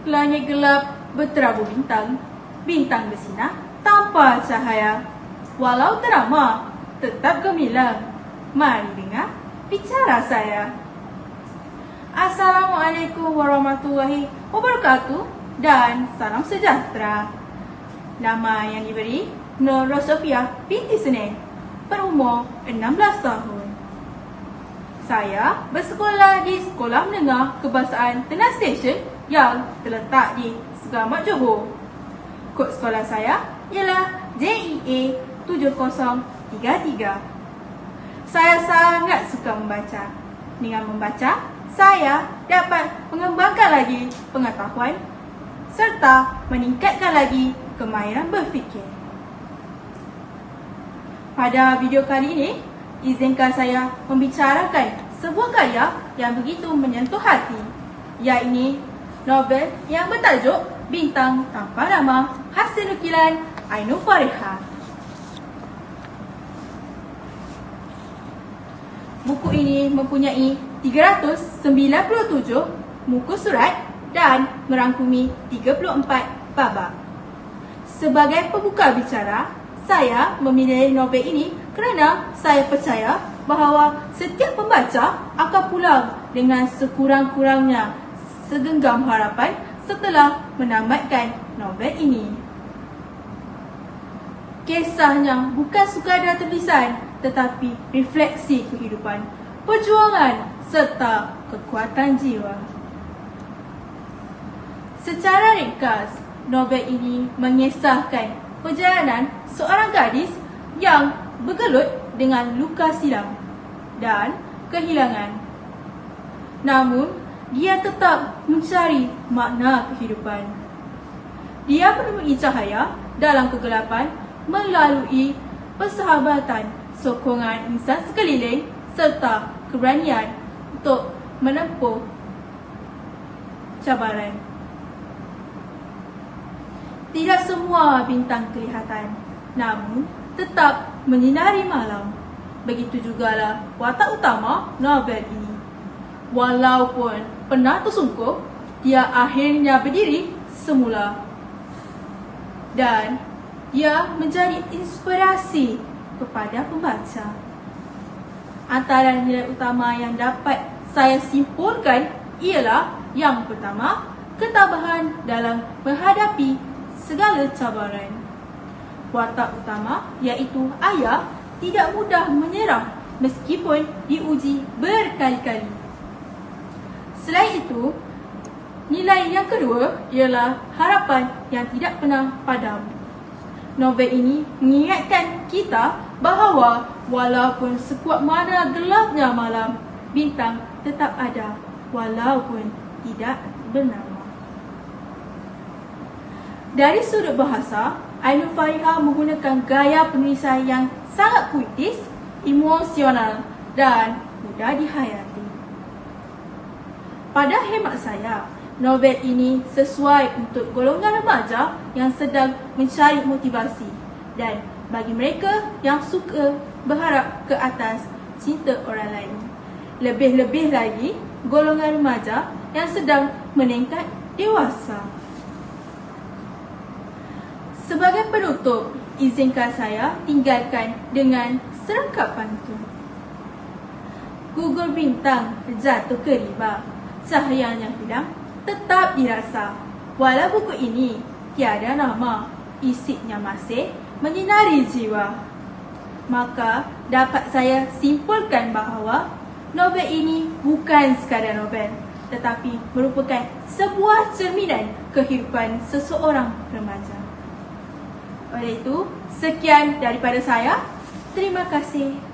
Langit gelap berterabur bintang, bintang bersinar tanpa cahaya. Walau terama, tetap gemilang. Mari dengar bicara saya. Assalamualaikum warahmatullahi wabarakatuh dan salam sejahtera. Nama yang diberi Nur Rosofia binti Senin, berumur 16 tahun. Saya bersekolah di Sekolah Menengah Kebahasaan Ternate Station yang terletak di Segamat, Johor. Kod sekolah saya ialah JEA 7033. Saya sangat suka membaca. Dengan membaca, saya dapat mengembangkan lagi pengetahuan serta meningkatkan lagi kemahiran berfikir. Pada video kali ini, izinkan saya membicarakan sebuah karya yang begitu menyentuh hati, iaitu novel yang bertajuk Bintang Tanpa Nama hasil nukilan Ainur Farihah. Buku ini mempunyai 397 muka surat dan merangkumi 34 babak. Sebagai pembuka bicara, saya memilih novel ini kerana saya percaya bahawa setiap pembaca akan pulang dengan sekurang-kurangnya segenggam harapan setelah menamatkan novel ini. Kisahnya bukan sekadar tulisan tetapi refleksi kehidupan, perjuangan serta kekuatan jiwa. Secara ringkas, novel ini mengisahkan perjalanan seorang gadis yang bergelut dengan luka silam dan kehilangan. Namun, dia tetap mencari makna kehidupan. Dia menemui cahaya dalam kegelapan melalui persahabatan, sokongan insan sekeliling serta keberanian untuk menempuh cabaran. Tidak semua bintang kelihatan, namun tetap menyinari malam. Begitu jugalah watak utama novel ini. Walaupun pernah tersungkur, dia akhirnya berdiri semula. Dan ia menjadi inspirasi kepada pembaca. Antara nilai utama yang dapat saya simpulkan ialah yang pertama, ketabahan dalam menghadapi segala cabaran. Watak utama iaitu ayah tidak mudah menyerah meskipun diuji berkali-kali. Selain itu, nilai yang kedua ialah harapan yang tidak pernah padam. Novel ini mengingatkan kita bahawa walaupun sekuat mana gelapnya malam, bintang tetap ada walaupun tidak bernama. Dari sudut bahasa, Ainur Farihah menggunakan gaya penulisan yang sangat puitis, emosional dan mudah dihayati. Pada hemat saya, novel ini sesuai untuk golongan remaja yang sedang mencari motivasi dan bagi mereka yang suka berharap ke atas cinta orang lain. Lebih-lebih lagi, golongan remaja yang sedang meningkat dewasa. Sebagai penutup, izinkan saya tinggalkan dengan serangkap pantun. Gugur bintang jatuh ke riba, cahayanya hilang tetap dirasa. Walau buku ini tiada nama, isinya masih menyinari jiwa. Maka dapat saya simpulkan bahawa novel ini bukan sekadar novel, tetapi merupakan sebuah cerminan kehidupan seseorang remaja. Oleh itu, sekian daripada saya. Terima kasih.